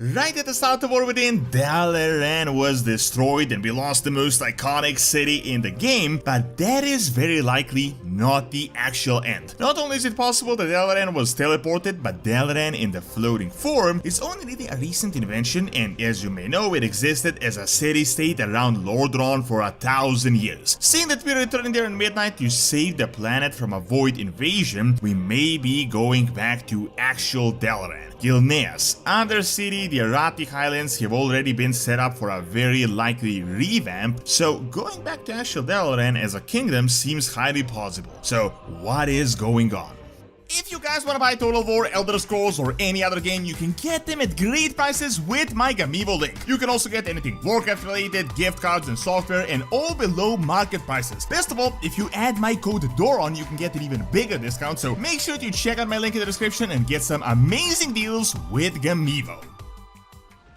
Right at the start of War Within, Dalaran was destroyed and we lost the most iconic city in the game, but that is very likely not the actual end. Not only is it possible that Dalaran was teleported, but Dalaran in the floating form is only really a recent invention, and as you may know, it existed as a city-state around Lordaeron for 1,000 years. Seeing that we're returning there in midnight to save the planet from a void invasion, we may be going back to actual Dalaran. Gilneas, Undercity, the Arathi highlands have already been set up for a very likely revamp, so going back to actual Dalaran as a kingdom seems highly plausible. So what is going on? If you guys want to buy Total War, Elder Scrolls, or any other game, you can get them at great prices with my Gamivo link. You can also get anything Warcraft related, gift cards and software, and all below market prices. Best of all, if you add my code DORON, you can get an even bigger discount, so make sure to check out my link in the description and get some amazing deals with Gamivo.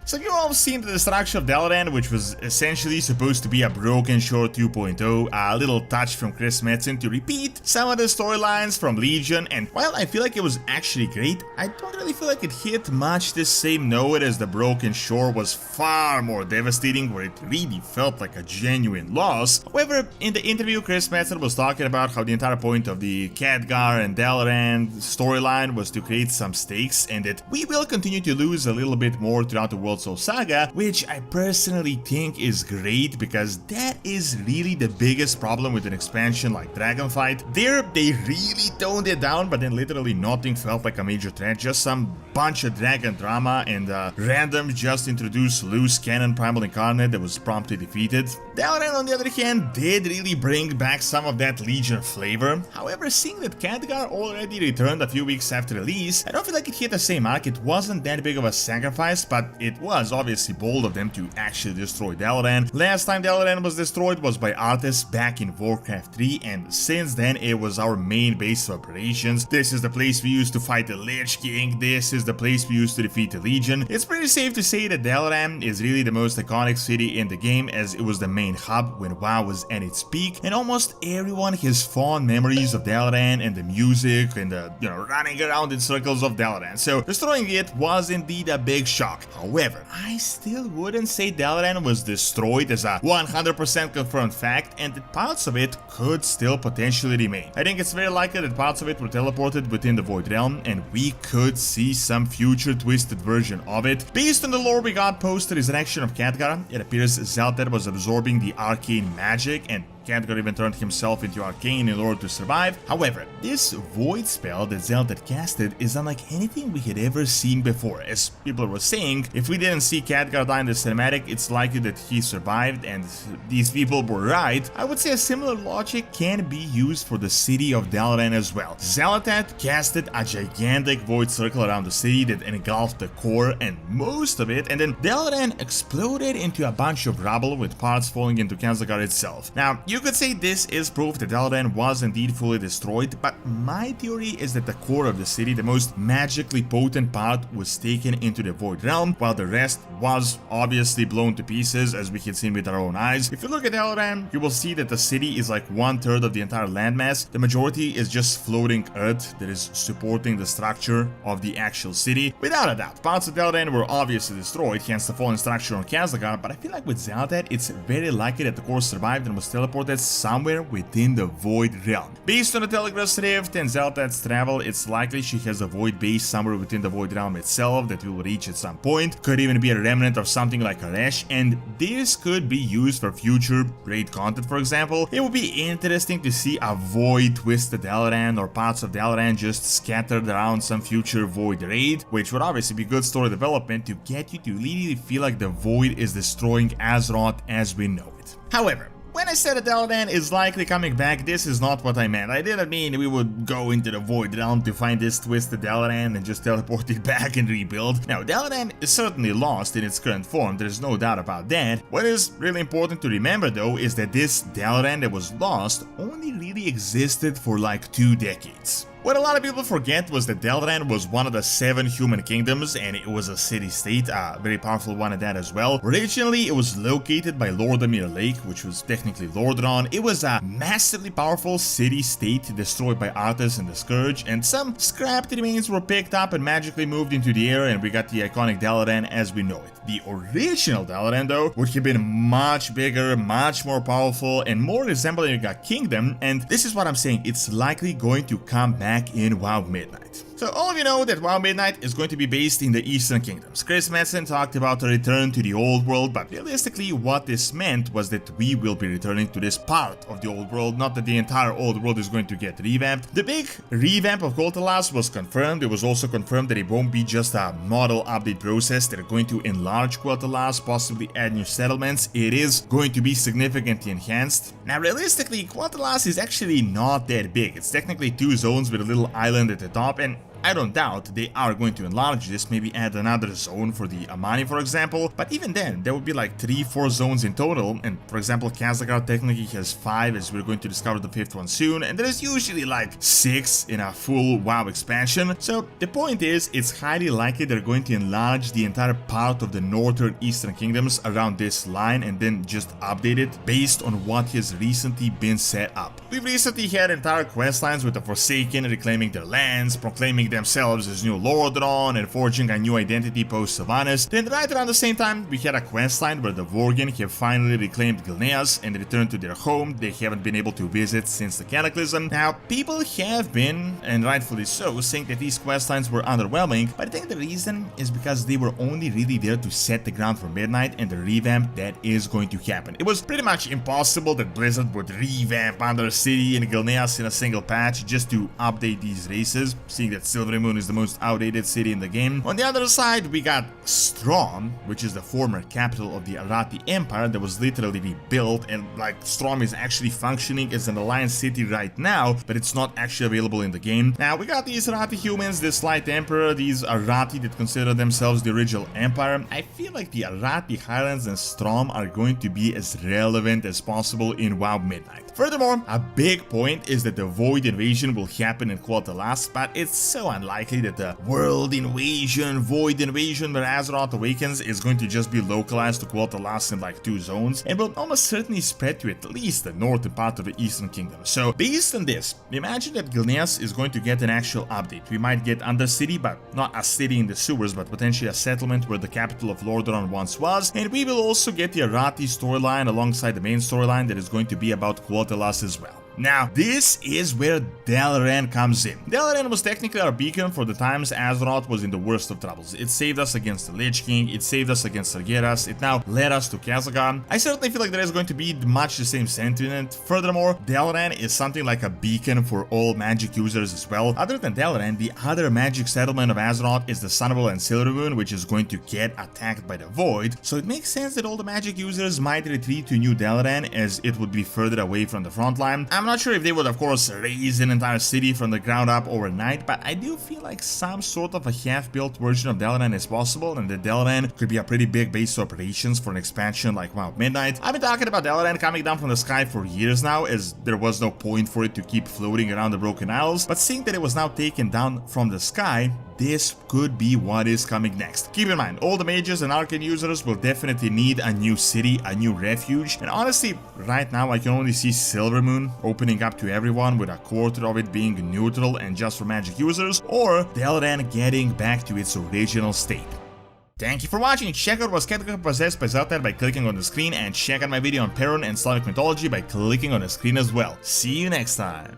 So you've all seen the destruction of Dalaran, which was essentially supposed to be a Broken Shore 2.0, a little touch from Chris Metzen to repeat some of the storylines from Legion, and while I feel like it was actually great, I don't really feel like it hit much the same note as the Broken Shore was far more devastating, where it really felt like a genuine loss. However, in the interview, Chris Metzen was talking about how the entire point of the Khadgar and Dalaran storyline was to create some stakes, and that we will continue to lose a little bit more throughout the World Soul Saga, which I personally think is great because that is really the biggest problem with an expansion like Dragonflight. There, they really toned it down, but then literally nothing felt like a major threat, just some bunch of dragon drama and random just introduced loose cannon Primal Incarnate that was promptly defeated. Dalaran, on the other hand, did really bring back some of that Legion flavor. However, seeing that Khadgar already returned a few weeks after release, I don't feel like it hit the same mark. It wasn't that big of a sacrifice, but it was obviously bold of them to actually destroy Dalaran. Last time Dalaran was destroyed was by Arthas back in Warcraft 3, and since then it was our main base of operations. This is the place we used to fight the Lich King, this is the place we used to defeat the Legion. It's pretty safe to say that Dalaran is really the most iconic city in the game, as it was the main hub when WoW was at its peak, and almost everyone has fond memories of Dalaran and the music and the, running around in circles of Dalaran, so destroying it was indeed a big shock. However, I still wouldn't say Dalaran was destroyed as a 100% confirmed fact, and that parts of it could still potentially remain. I think it's very likely that parts of it were teleported within the Void Realm, and we could see some future twisted version of it. Based on the lore we got post the resurrection of Khadgar, it appears Xal'Tath was absorbing the arcane magic, and Khadgar even turned himself into arcane in order to survive. However, this void spell that Xal'Tath casted is unlike anything we had ever seen before. As people were saying, if we didn't see Khadgar die in the cinematic, it's likely that he survived, and these people were right. I would say a similar logic can be used for the city of Dalaran as well. Xal'Tath casted a gigantic void circle around the city that engulfed the core and most of it, and then Dalaran exploded into a bunch of rubble with parts falling into Khadgar itself. Now, you could say this is proof that Dalaran was indeed fully destroyed, but my theory is that the core of the city, the most magically potent part, was taken into the Void Realm, while the rest was obviously blown to pieces, as we can see with our own eyes. If you look at Dalaran, you will see that the city is like 1/3 of the entire landmass. The majority is just floating earth that is supporting the structure of the actual city. Without a doubt, parts of Dalaran were obviously destroyed, hence the fallen structure on Khadgar, but I feel like with Xal'Tath, it's very likely that the core survived and was teleported somewhere within the Void Realm. Based on the Telegraph's Rift and Xal'Tath's travel, it's likely she has a Void base somewhere within the Void Realm itself that we will reach at some point. Could even be a remnant of something like Aresh, and this could be used for future raid content, for example. It would be interesting to see a Void twisted Dalaran or parts of Dalaran just scattered around some future Void raid, which would obviously be good story development to get you to really feel like the Void is destroying Azeroth as we know it. However, when I said that Dalaran is likely coming back, this is not what I meant. I didn't mean we would go into the Void Realm to find this twisted Dalaran and just teleport it back and rebuild. Now, Dalaran is certainly lost in its current form, there's no doubt about that. What is really important to remember though is that this Dalaran that was lost only really existed for like 2 decades. What a lot of people forget was that Dalaran was one of the 7 human kingdoms, and it was a city-state, a very powerful one at that as well. Originally, it was located by Lordaeron Lake, which was technically Lordaeron. It was a massively powerful city-state destroyed by Arthas and the Scourge, and some scrapped remains were picked up and magically moved into the air, and we got the iconic Dalaran as we know it. The original Dalaran, though, would have been much bigger, much more powerful, and more resembling a kingdom, and this is what I'm saying, it's likely going to come back in WoW Midnight. So all of you know that WoW Midnight is going to be based in the Eastern Kingdoms. Chris Metzen talked about a return to the old world, but realistically what this meant was that we will be returning to this part of the old world, not that the entire old world is going to get revamped. The big revamp of Gilneas was confirmed. It was also confirmed that it won't be just a model update process. They're going to enlarge Gilneas, possibly add new settlements. It is going to be significantly enhanced. Now realistically, Gilneas is actually not that big. It's technically 2 zones with a little island at the top, and I don't doubt they are going to enlarge this, maybe add another zone for the Amani, for example, but even then, there would be like 3-4 zones in total, and for example, Khazakar technically has 5, as we're going to discover the 5th one soon, and there's usually like 6 in a full WoW expansion. So the point is, it's highly likely they're going to enlarge the entire part of the northern eastern kingdoms around this line and then just update it based on what has recently been set up. We've recently had entire quest lines with the Forsaken reclaiming their lands, proclaiming themselves as new Lordaeron, and forging a new identity post-Sylvanas. Then right around the same time, we had a questline where the Vorgen have finally reclaimed Gilneas and returned to their home they haven't been able to visit since the Cataclysm. Now, people have been, and rightfully so, saying that these questlines were underwhelming, but I think the reason is because they were only really there to set the ground for Midnight and the revamp that is going to happen. It was pretty much impossible that Blizzard would revamp Undercity and Gilneas in a single patch just to update these races, seeing that Silverymoon is the most outdated city in the game. On the other side, we got Strom, which is the former capital of the Arathi Empire that was literally rebuilt, and like Strom is actually functioning as an alliance city right now, but it's not actually available in the game. Now, we got these Arathi humans, this Light Emperor, these Arathi that consider themselves the original empire. I feel like the Arathi Highlands and Strom are going to be as relevant as possible in WoW Midnight. Furthermore, a big point is that the Void Invasion will happen in Gilneas, but it's so unlikely that the World Invasion, Void Invasion where Azeroth awakens is going to just be localized to Gilneas in like 2 zones, and will almost certainly spread to at least the northern part of the Eastern Kingdom. So based on this, imagine that Gilneas is going to get an actual update. We might get Undercity, but not a city in the sewers, but potentially a settlement where the capital of Lordaeron once was, and we will also get the Arathi storyline alongside the main storyline that is going to be about Gilneas as well. Now, this is where Dalaran comes in. Dalaran was technically our beacon for the times Azeroth was in the worst of troubles. It saved us against the Lich King, it saved us against Sargeras, it now led us to Khazakar. I certainly feel like there is going to be much the same sentiment. Furthermore, Dalaran is something like a beacon for all magic users as well. Other than Dalaran, the other magic settlement of Azeroth is the Sunwell and Silvermoon, which is going to get attacked by the Void, so it makes sense that all the magic users might retreat to New Dalaran, as it would be further away from the front line. I'm not sure if they would of course raise an entire city from the ground up overnight, but I do feel like some sort of a half-built version of Dalaran is possible, and that Dalaran could be a pretty big base of operations for an expansion like WoW Midnight. I've been talking about Dalaran coming down from the sky for years now, as there was no point for it to keep floating around the Broken Isles, but seeing that it was now taken down from the sky, this could be what is coming next. Keep in mind, all the mages and arcane users will definitely need a new city, a new refuge, and honestly, right now I can only see Silvermoon opening up to everyone, with a quarter of it being neutral and just for magic users, or Dalaran getting back to its original state. Thank you for watching. Check out what's technically possessed by Zelda by clicking on the screen, and check out my video on Perun and Slavic mythology by clicking on the screen as well. See you next time.